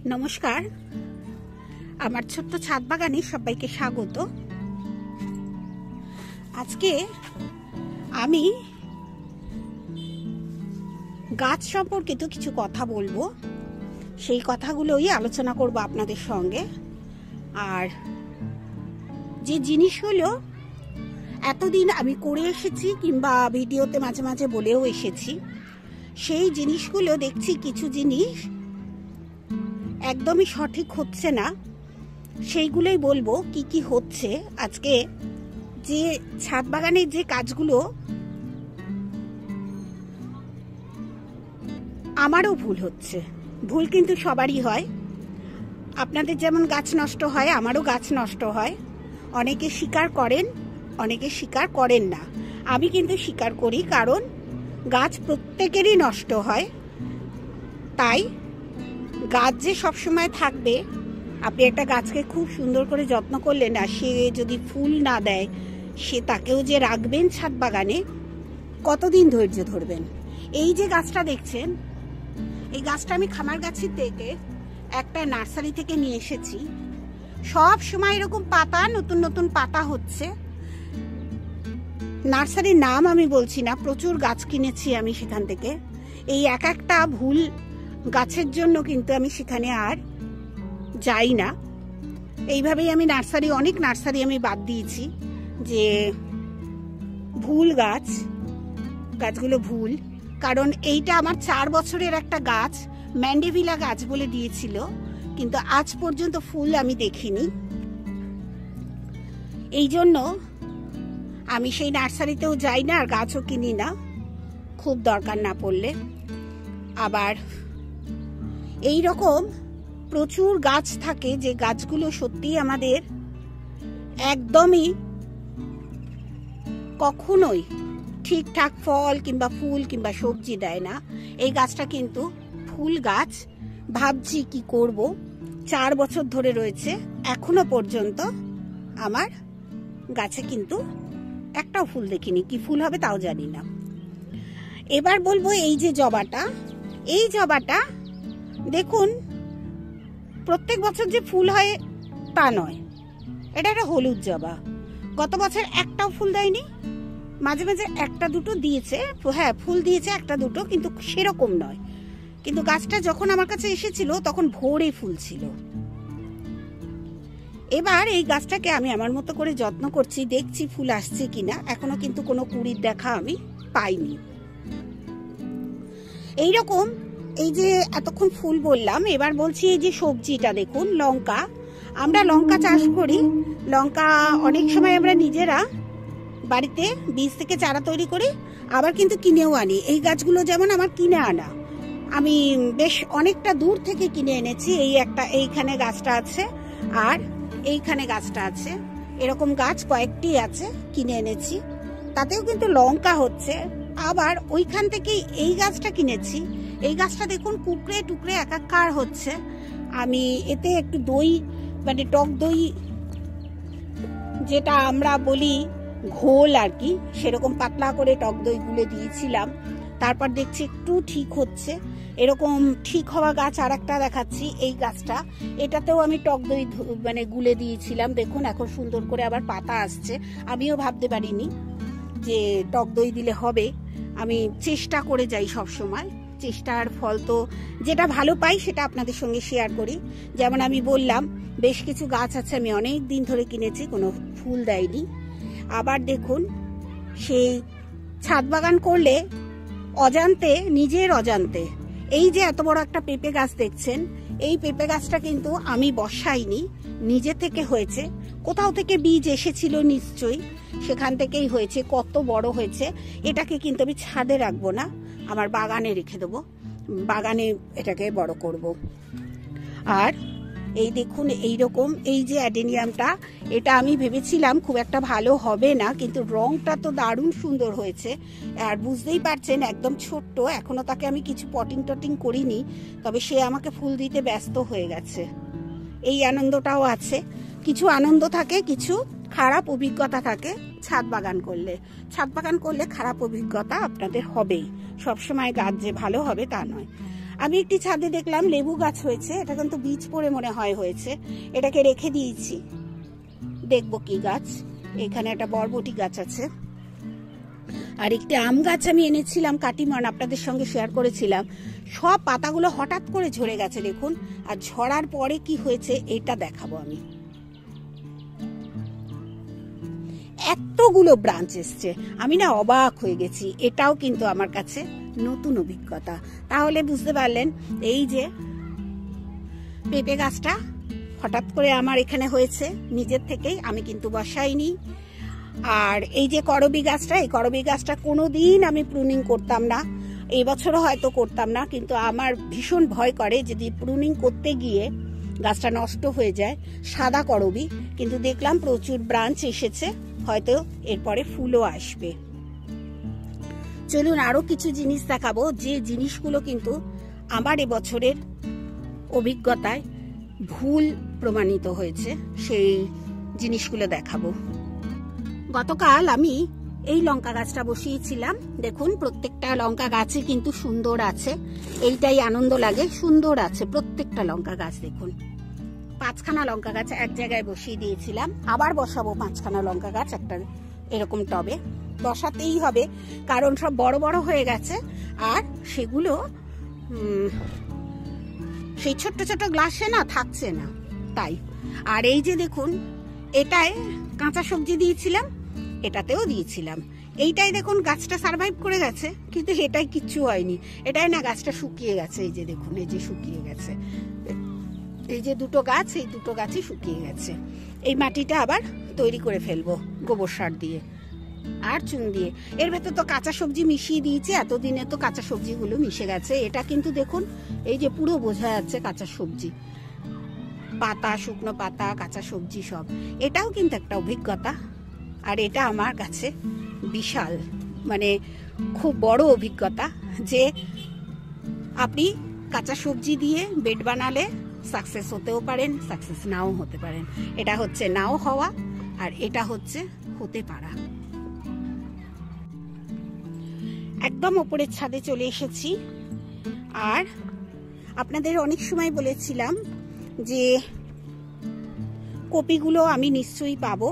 नमस्कार आमार छोट्ट छाद बागाने सबाइके स्वागत। आजके आमी गाछ सम्पर्कित किछु कथा बोलबो, सेई कथागुलोई आलोचना करब आपनादेर संगे। आर जे जिनिसगुलो एतदिन आमी करे एसेछि किंबा भिडियोते माझे माझे बोलेओ एसेछि, सेई जिनिसगुलो देखछि किछु जिनिस एकदम सठिक होच्छे ना, सेइगुलोई बोलबो की की होच्छे। आजके जे छाद बागानेर जे काजगुलो आमारो भूल होच्छे, भूल किन्तु सबारই হয়। আপনাদের যেমন গাছ নষ্ট হয় আমারও গাছ নষ্ট হয়। অনেকে স্বীকার করেন, অনেকে স্বীকার করেন না। আমি কিন্তু স্বীকার করি, কারণ গাছ প্রত্যেকেরই নষ্ট হয়। তাই গাছ যে সব সময় থাকবে, আপনি একটা গাছকে খুব সুন্দর করে যত্ন করলেন আর সে যদি ফুল না দেয়, সে তাকেও যে রাখবেন ছাদ বাগানে, কতদিন ধৈর্য ধরবেন? এই যে গাছটা দেখছেন, এই গাছটা আমি খামারগাছি থেকে একটা নার্সারি থেকে নিয়ে এসেছি। সব সময় এরকম পাতা, নতুন নতুন পাতা হচ্ছে। নার্সারির নাম আমি বলছি না, প্রচুর গাছ কিনেছি আমি সেখান থেকে। এই এক একটা ভুল গাছের জন্য কিন্তু আমি সেখানে আর যাই না। এইভাবেই আমি নার্সারি, অনেক নার্সারি আমি বাদ দিয়েছি, যে ভুল গাছ, গাছগুলো ভুল। কারণ এইটা আমার 4 বছরের একটা গাছ, ম্যান্ডেভিলা গাছ বলে দিয়েছিল, কিন্তু আজ পর্যন্ত ফুল আমি দেখিনি। এই জন্য আমি সেই নার্সারিতেও যাই না আর গাছও কিনি না, খুব দরকার না পড়লে। আবার এই রকম প্রচুর গাছ থাকে যে গাছগুলো সত্যি আমাদের একদমই কখনোই ঠিকঠাক ফল কিংবা ফুল কিংবা সবজি দেয় না। এই গাছটা কিন্তু ফুল গাছ। ভাবছি কি করব, 4 বছর ধরে রয়েছে, এখনো পর্যন্ত আমার গাছে কিন্তু একটাও ফুল দেখিনি। কি ফুল হবে তাও জানি না। এবার বলবো এই যে জবাটা, এই জবাটা দেখুন, প্রত্যেক বছর যে ফুল হয় তা নয়, এটা একটা হলুদ জবা। গত বছর একটাও ফুল দেয়নি, মাঝে মাঝে একটা দুটো দিয়েছে, হ্যাঁ ফুল দিয়েছে একটা দুটো, কিন্তু সেরকম নয়। কিন্তু গাছটা যখন আমার কাছে এসেছিল তখন ভোরে ফুল ছিল। এবার এই গাছটাকে আমি আমার মতো করে যত্ন করছি, দেখছি ফুল আসছে কিনা। এখনো কিন্তু কোনো কুড়ির দেখা আমি পাইনি। এইরকম এই যে এতক্ষণ ফুল বললাম, এবার বলছি এই যে সবজিটা দেখুন, লঙ্কা। আমরা লঙ্কা চাষ করি, লঙ্কা অনেক সময় আমরা নিজেরা বাড়িতে বীজ থেকে চারা তৈরি করি, আবার কিন্তু কিনেও আনি। এই গাছগুলো যেমন আমার কিনে আনা, আমি বেশ অনেকটা দূর থেকে কিনে এনেছি। এই একটা এইখানে গাছটা আছে আর এইখানে গাছটা আছে, এরকম গাছ কয়েকটি আছে, কিনে এনেছি। তাতেও কিন্তু লঙ্কা হচ্ছে। আবার ওইখান থেকে এই গাছটা কিনেছি, এই গাছটা দেখুন কুকড়ে টুকরে একাকার হচ্ছে। আমি এতে একটু দই, মানে টক দই যেটা আমরা বলি ঘোল আর কি, সেরকম পাতলা করে টক দই গুলে দিয়েছিলাম। তারপর দেখছি একটু ঠিক হচ্ছে। এরকম ঠিক হওয়া গাছ আর একটা দেখাচ্ছি, এই গাছটা, এটাতেও আমি টক দই মানে গুলে দিয়েছিলাম। দেখুন এখন সুন্দর করে আবার পাতা আসছে। আমিও ভাবতে পারিনি যে টক দই দিলে হবে। আমি চেষ্টা করে যাই সব সময়, চেষ্টার ফল তো যেটা ভালো পাই সেটা আপনাদের সঙ্গে শেয়ার করি। যেমন আমি বললাম বেশ কিছু গাছ আছে আমি অনেক দিন ধরে কিনেছি, কোনো ফুল দেয়নি। আবার দেখুন সেই ছাদ বাগান করলে অজান্তে, নিজের অজান্তে, এই যে এত বড় একটা পেঁপে গাছ দেখছেন, এই পেঁপে গাছটা কিন্তু আমি বসাইনি, নিজে থেকে হয়েছে। কোথাও থেকে বীজ এসেছিল নিশ্চয়ই, সেখান থেকেই হয়েছে। কত বড় হয়েছে। এটাকে কিন্তু আমি ছাদে রাখবো না, আমার বাগানে রেখে দেবো, বাগানে এটাকে বড় করব। আর এই দেখুন এইরকম এই যে অ্যাডেনিয়ামটা, এটা আমি ভেবেছিলাম খুব একটা ভালো হবে না, কিন্তু রংটা তো দারুণ সুন্দর হয়েছে। আর বুঝতেই পারছেন একদম ছোট্ট, এখনো তাকে আমি কিছু পটিং টটিং করিনি, তবে সে আমাকে ফুল দিতে ব্যস্ত হয়ে গেছে। এই আনন্দটাও আছে। কিছু আনন্দ থাকে, কিছু খারাপ অভিজ্ঞতা থাকে ছাদ বাগান করলে। ছাদ বাগান করলে খারাপ অভিজ্ঞতা আপনাদের হবেই, সবসময় গাছ যে ভালো হবে তা নয়। আমি একটি ছাদে দেখলাম লেবু গাছ হয়েছে, এটা কিন্তু বীজ পড়ে মনে হয় হয়েছে, এটাকে রেখে দিয়েছি, দেখবো কি গাছ। এখানে একটা বরবটি গাছ আছে, আর একটি আম গাছ আমি এনেছিলাম কাটিমন, আপনাদের সঙ্গে শেয়ার করেছিলাম। সব পাতাগুলো হঠাৎ করে ঝরে গেছে দেখুন, আর ঝরার পরে কি হয়েছে এটা দেখাবো আমি। এতগুলো ব্রাঞ্চ এসছে, আমি না অবাক হয়ে গেছি। এটাও কিন্তু আমার কাছে নতুন অভিজ্ঞতা। তাহলে বুঝতে পারলেন, এই যে পেঁপে গাছটা হঠাৎ করে আমার এখানে হয়েছে নিজের থেকেই, আমি কিন্তু বসাইনি। আর এই যে করবি গাছটা, এই করবি গাছটা কোনোদিন আমি প্রুনিং করতাম না, এই বছরও হয়তো করতাম না, কিন্তু আমার ভীষণ ভয় করে যদি প্রুনিং করতে গিয়ে গাছটা নষ্ট হয়ে যায়। সাদা করবি, কিন্তু দেখলাম প্রচুর ব্রাঞ্চ এসেছে, হয়তো এরপরে ফুলও আসবে। চলুন আরো কিছু জিনিস দেখাবো, যে জিনিসগুলো কিন্তু আমার এবছরের অভিজ্ঞতায় ভুল প্রমাণিত হয়েছে, সেই জিনিসগুলো দেখাবো। গতকাল আমি এই লঙ্কা গাছটা বসিয়েছিলাম, দেখুন প্রত্যেকটা লঙ্কা গাছই কিন্তু সুন্দর আছে, এইটাই আনন্দ লাগে, সুন্দর আছে প্রত্যেকটা লঙ্কা গাছ। দেখুন 5খানা লঙ্কা গাছ এক জায়গায় বসিয়ে দিয়েছিলাম, আবার বসাবো 5খানা লঙ্কা গাছ একটা এরকম টবে, বসাতেই হবে কারণ সব বড় বড় হয়ে গেছে, আর সেগুলো সেই ছোট্ট ছোট্ট গ্লাসে না থাকছে না, তাই। আর এই যে দেখুন, এটায় কাঁচা সবজি দিয়েছিলাম, এটাতেও দিয়েছিলাম, এইটাই দেখুন গাছটা সার্ভাইভ করে গেছে, কিন্তু এটাই কিচ্ছু হয়নি, এটাই না গাছটা শুকিয়ে গেছে। এই যে দেখুন, এই যে শুকিয়ে গেছে, এই যে দুটো গাছ, এই দুটো গাছই শুকিয়ে গেছে। এই মাটিটা আবার তৈরি করে ফেলবো গোবর সার দিয়ে আর চুন দিয়ে। এর ভেতর তো কাঁচা সবজি মিশিয়ে দিয়েছি, এতদিনে তো কাঁচা সবজিগুলো মিশে গেছে। এটা কিন্তু দেখুন, এই যে পুরো বোঝা যাচ্ছে কাঁচা সবজি, পাতা, শুকনো পাতা, কাঁচা সবজি সব। এটাও কিন্তু একটা অভিজ্ঞতা, আর এটা আমার কাছে বিশাল, মানে খুব বড় অভিজ্ঞতা, যে আপনি কাঁচা সবজি দিয়ে বেড বানালে সাকসেস হতেও পারেন, সাকসেস নাও হতে পারেন। এটা হচ্ছে নাও হওয়া, আর এটা হচ্ছে হতে পারা। একদম ওপরের ছাদে চলে এসেছি, আর আপনাদের অনেক সময় বলেছিলাম যে কপিগুলো আমি নিশ্চয়ই পাবো,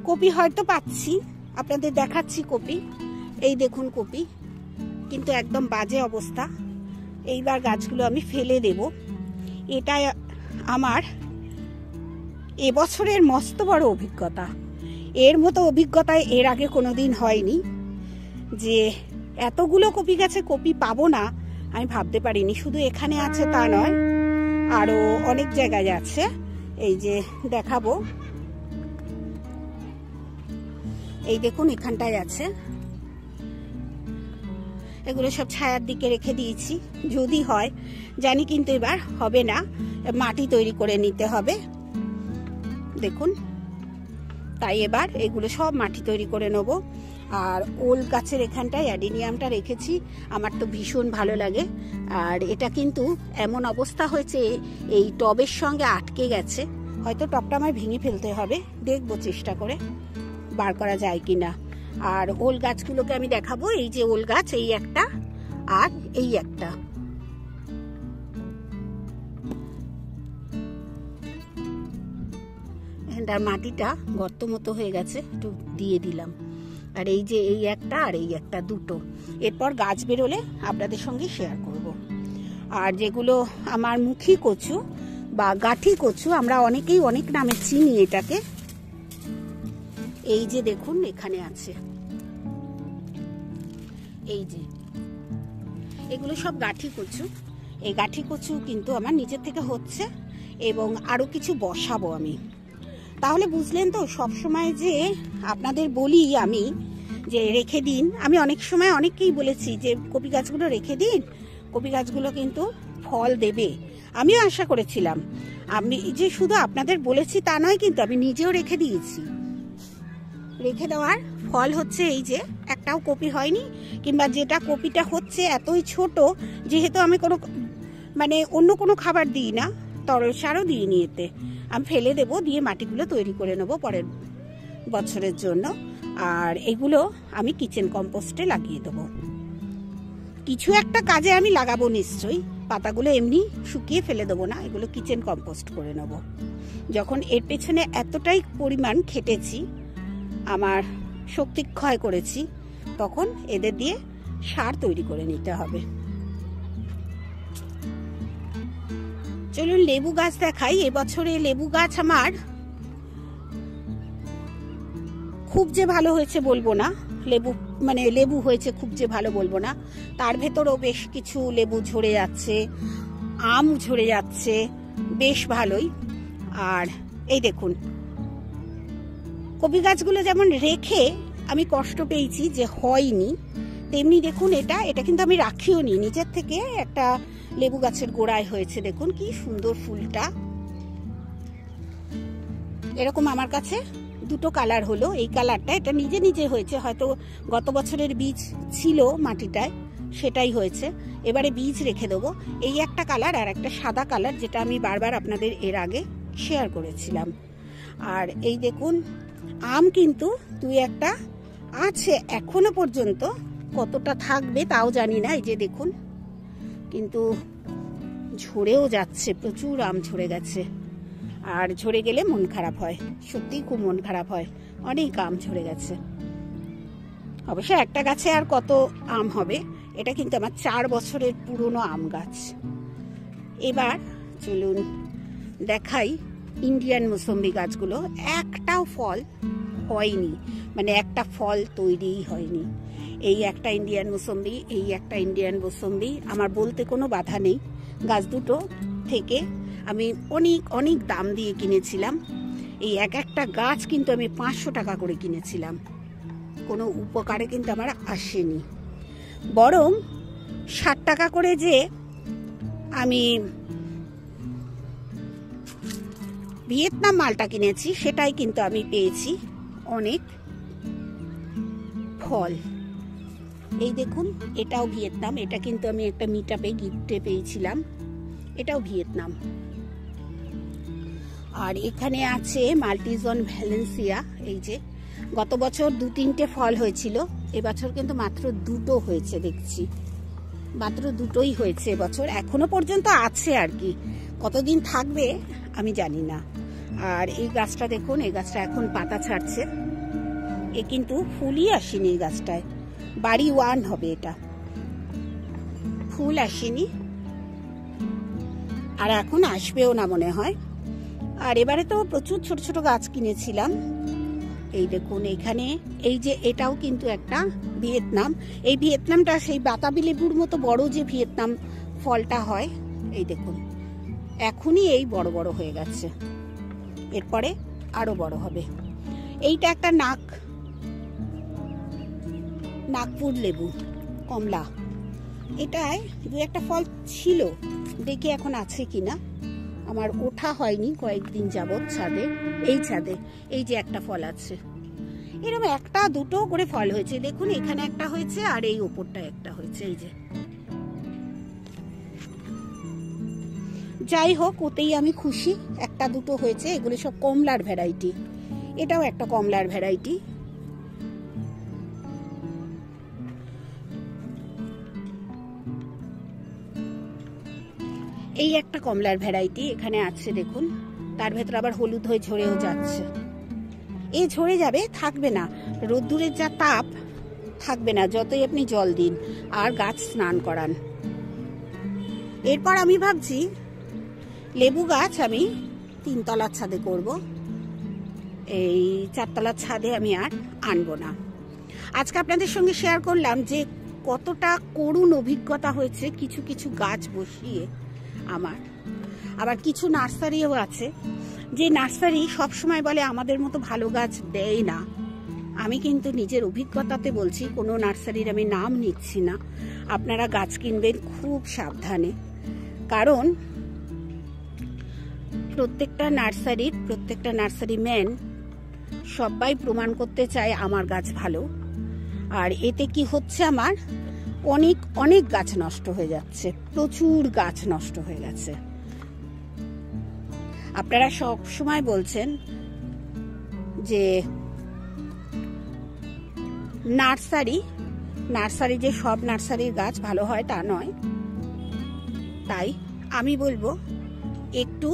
কপি হয়তো পাচ্ছি, আপনাদের দেখাচ্ছি কপি। এই দেখুন কপি, কিন্তু একদম বাজে অবস্থা। এইবার গাছগুলো আমি ফেলে দেব। এটা আমার এবছরের মস্ত বড় অভিজ্ঞতা, এর মতো অভিজ্ঞতায় এর আগে কোনোদিন হয়নি, যে এতগুলো কপি গাছে কপি পাবো না আমি ভাবতে পারিনি। শুধু এখানে আছে তা নয়, আরো অনেক জায়গায় আছে। এই যে দেখাবো, এই দেখুন এখানটায় আছে, এগুলো সব ছায়ার দিকে রেখে দিয়েছি, যদি হয় জানি, কিন্তু এবার হবে না, মাটি তৈরি করে নিতে হবে। দেখুন, তাই এবার এগুলো সব মাটি তৈরি করে নেব। আর ওল গাছের এখানটায় অ্যাডিনিয়ামটা রেখেছি, আমার তো ভীষণ ভালো লাগে। আর এটা কিন্তু এমন অবস্থা হয়েছে, এই টবের সঙ্গে আটকে গেছে, হয়তো টবটা আমার ভেঙে ফেলতে হবে, দেখবো চেষ্টা করে বার করা যায় কিনা। আর ওল গাছগুলোকে আমি দেখাবো, এই যে ওল গাছ, এই একটা আর এই একটা, এখানটার মাটিটা গর্ত মতো হয়ে গেছে, একটু দিয়ে দিলাম। আর এই যে এই একটা আর এই একটা, দুটো, এরপর গাছ বেরোলে আপনাদের সঙ্গে শেয়ার করব। আর যেগুলো আমার মুখী কচু বা গাঠি কচু, আমরা অনেকেই অনেক নামে চিনি এটাকে, এই যে দেখুন এখানে আছে, এই যে এগুলো সব গাঠি কচু। এই গাঠি কচু কিন্তু আমার নিজের থেকে হচ্ছে, এবং আরো কিছু বসাবো আমি। তাহলে বুঝলেন তো, সব সময় যে আপনাদের বলি আমি যে রেখে দিন, আমি অনেক সময় অনেককেই বলেছি যে কপি গাছগুলো রেখে দিন, কপি গাছগুলো কিন্তু ফল দেবে। আমিও আশা করেছিলাম, আমি যে শুধু আপনাদের বলেছি তা নয়, কিন্তু আমি নিজেও রেখে দিয়েছি। রেখে দেওয়ার ফল হচ্ছে এই যে একটাও কপি হয়নি, কিংবা যেটা কপিটা হচ্ছে এতই ছোট, যেহেতু আমি কোনো মানে অন্য কোনো খাবার দিই না, তরল সারও দিইনি এতে, আমি ফেলে দেবো, দিয়ে মাটিগুলো তৈরি করে নেবো পরের বছরের জন্য। আর এগুলো আমি কিচেন কম্পোস্টে লাগিয়ে দেবো। কিছু একটা কাজে আমি লাগাবো নিশ্চয়ই। পাতাগুলো এমনি শুকিয়ে ফেলে দেবো না, এগুলো কিচেন কম্পোস্ট করে নেব। যখন এর পেছনে এতটাই পরিমাণ খেটেছি, আমার শক্তি ক্ষয় করেছি, তখন এদের দিয়ে সার তৈরি করে নিতে হবে। চলুন লেবু গাছ দেখাই। এবছরে লেবু গাছ আমার খুব যে ভালো হয়েছে বলবো না, লেবু হয়েছে খুব যে ভালো বলবো না, তার ভেতরও বেশ কিছু লেবু ঝরে যাচ্ছে, আম ঝরে যাচ্ছে, বেশ ভালোই। আর এই দেখুন, কপি গাছগুলো যেমন রেখে আমি কষ্ট পেয়েছি যে হয়নি, তেমনি দেখুন এটা কিন্তু আমি রাখিও নি, নিচের থেকে একটা লেবু গাছের গোড়ায় হয়েছে। দেখুন কি সুন্দর ফুলটা। এরকম আমার কাছে দুটো কালার হলো। এই কালারটা, এটা নিজে নিজে হয়েছে, হয়তো গত বছরের বীজ ছিল মাটিটায়, সেটাই হয়েছে। এবারে বীজ রেখে দেবো। এই একটা কালার আর একটা সাদা কালার, যেটা আমি বারবার আপনাদের এর আগে শেয়ার করেছিলাম। আর এই দেখুন, আম কিন্তু দুই একটা আছে এখনো পর্যন্ত, কতটা থাকবে তাও জানি না। এই যে দেখুন, কিন্তু ঝরেও যাচ্ছে, প্রচুর আম ঝরে গেছে। আর ঝরে গেলে মন খারাপ হয়, সত্যিই খুব মন খারাপ হয়, অনেক আম ঝরে গেছে। অবশ্য একটা গাছে আর কত আম হবে, এটা কিন্তু আমার 4 বছরের পুরনো আম গাছ। এবার চলুন দেখাই ইন্ডিয়ান মৌসুম্বি গাছগুলো। একটাও ফল হয়নি, মানে একটা ফল তৈরিই হয়নি। এই একটা ইন্ডিয়ান মৌসুম্বি, এই একটা ইন্ডিয়ান মৌসুম্বি। আমার বলতে কোনো বাধা নেই, গাছ দুটো থেকে আমি অনেক অনেক দাম দিয়ে কিনেছিলাম। এই একটা গাছ কিন্তু আমি 500 টাকা করে কিনেছিলাম, কোনো উপকারে কিন্তু আমার আসেনি। বরং 60 টাকা করে যে আমি ভিয়েতনাম মালটা কিনেছি, সেটাই কিন্তু আমি পেয়েছি অনেক ফল। এই দেখুন, এটাও ভিয়েতনাম, এটা কিন্তু আমি একটা মিটআপে গিফটে পেয়েছিলাম, এটাও ভিয়েতনাম। আর এখানে আছে মাল্টিজন ভ্যালেন্সিয়া। এই যে গত বছর 2-3টে ফল হয়েছিল, এবছর কিন্তু মাত্র 2টো হয়েছে দেখছি, মাত্র 2টোই হয়েছে এবছর। এখনো পর্যন্ত আছে, আর কি কতদিন থাকবে আমি জানি না। আর এই গাছটা দেখুন, এই গাছটা এখন পাতা ছাড়ছে, এ কিন্তু ফুলই আসেনি এই গাছটায়, বাড়ি 1 হবে এটা, ফুল আসেনি আর এখন আসবেও না মনে হয়। আর এবারে তো প্রচুর ছোট ছোট গাছ কিনেছিলাম। এই দেখুন এখানে, এই যে এটাও কিন্তু একটা ভিয়েতনাম। এই ভিয়েতনামটা সেই বাতাবি লেবুর মতো বড় যে ভিয়েতনাম ফলটা হয়, এই দেখুন এখনই এই বড় বড় হয়ে গেছে, এরপরে আরো বড় হবে। এইটা একটা নাগপুর লেবু কমলা, এটায় 2-একটা ফল ছিল, দেখি এখন আছে কিনা, আমার ওঠা হয়নি কয়েকদিন যাবত ছাদে। এই ছাদে এই যে একটা ফল আছে, এরকম 1-2টো করে ফল হয়েছে। দেখুন এখানে একটা হয়েছে আর এই ওপরটা একটা হয়েছে। এই যে যাই হোক, ওতেই আমি খুশি, 1-2টো হয়েছে। এগুলো সব কমলার ভ্যারাইটি, এটাও একটা কমলার ভ্যারাইটি। এই একটা কমলার ভ্যারাইটি এখানে আছে দেখুন, তার ভেতর আবার হলুদ হয়ে ঝরেও যাচ্ছে। এ ঝরে যাবে, থাকবে না, রোদ্দুরের যা তাপ, থাকবে না যতই আপনি জল দিন আর গাছ স্নান করান। এরপর আমি ভাবছি লেবু গাছ আমি 3 তলার ছাদে করব, এই 4 তলার ছাদে আমি আর আনবো না। আজকে আপনাদের সঙ্গে শেয়ার করলাম যে কতটা করুণ অভিজ্ঞতা হয়েছে কিছু কিছু গাছ বসিয়ে আমার। আবার কিছু নার্সারিও আছে, যে নার্সারি সবসময় বলে আমাদের মতো ভালো গাছ দেয় না। আমি কিন্তু নিজের অভিজ্ঞতাতে বলছি, কোনো নার্সারির আমি নাম নিচ্ছি না, আপনারা গাছ কিনবেন খুব সাবধানে, কারণ প্রত্যেকটা নার্সারি ম্যান সবাই প্রমাণ করতে চায় আমার গাছ ভালো। আর এতে কি হচ্ছে, আমার অনেক অনেক গাছ নষ্ট হয়ে যাচ্ছে, প্রচুর গাছ নষ্ট হয়ে গেছে। আপনারা সব সময় বলছেন যে নার্সারি নার্সারি যে সব নার্সারির গাছ ভালো হয় তা নয়, তাই আমি বলবো একটু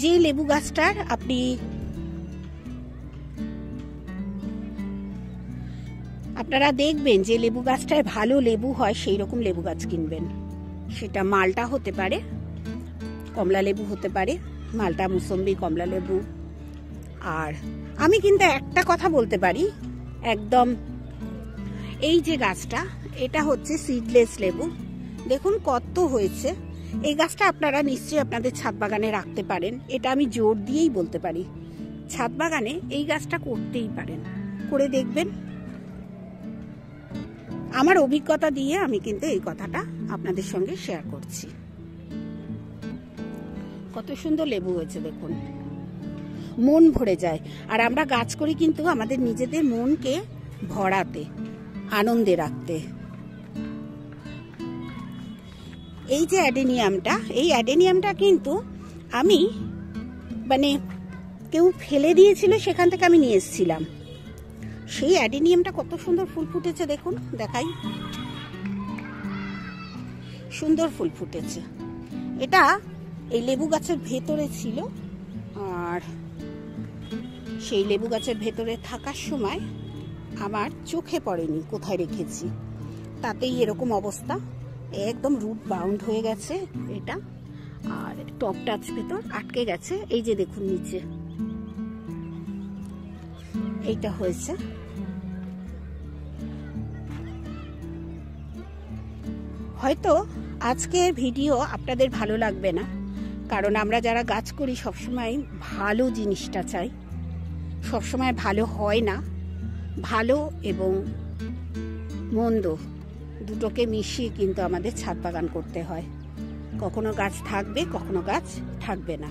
যে লেবু গাছটার আপনারা দেখবেন যে লেবু গাছটায় ভালো লেবু হয় সেই রকম লেবু গাছ কিনবেন। সেটা মালটা হতে পারে, কমলা লেবু হতে পারে, মালটা, মুসম্বি, কমলা লেবু। আর আমি কিন্তু একটা কথা বলতে পারি একদম, এই যে গাছটা এটা হচ্ছে সিডলেস লেবু, দেখুন কত হয়েছে। এই গাছটা আপনারা নিশ্চয়ই আপনাদের ছাদ বাগানে রাখতে পারেন, এটা আমি জোর দিয়েই বলতে পারি। ছাদ বাগানে এই গাছটা করতেই পারেন, করে দেখবেন। আমার অভিজ্ঞতা দিয়ে আমি কিন্তু এই কথাটা আপনাদের সঙ্গে শেয়ার করছি। কত সুন্দর লেবু হয়েছে দেখুন, মন ভরে যায়। আর আমরা গাছ করি কিন্তু আমাদের নিজেদের মনকে ভরাতে, আনন্দে রাখতে। এই যে অ্যাডেনিয়ামটা, এই অ্যাডেনিয়ামটা কিন্তু আমি কেউ ফেলে দিয়েছিল, সেখান থেকে আমি নিয়ে এসেছিলাম। সেই অ্যাডেনিয়ামটা কত সুন্দর ফুল ফুটেছে দেখুন, দেখাই, সুন্দর ফুল ফুটেছে। এটা এই লেবু গাছের ভেতরে ছিল, আর সেই লেবু গাছের ভেতরে থাকার সময় আমার চোখে পড়েনি কোথায় রেখেছি, তাতেই এরকম অবস্থা। একদম রুট বাউন্ড হয়ে গেছে এটা, আর টপটা ভেতর আটকে গেছে। এই যে দেখুন নিচে এইটা হয়েছে। হয়তো আজকের ভিডিও আপনাদের ভালো লাগবে না, কারণ আমরা যারা গাছ করি সবসময় ভালো জিনিসটা চাই, সবসময় ভালো হয় না। ভালো এবং মন্দ দুটোকে মিশিয়ে কিন্তু আমাদের ছাদ বাগান করতে হয়। কখনো গাছ থাকবে, কখনো গাছ থাকবে না।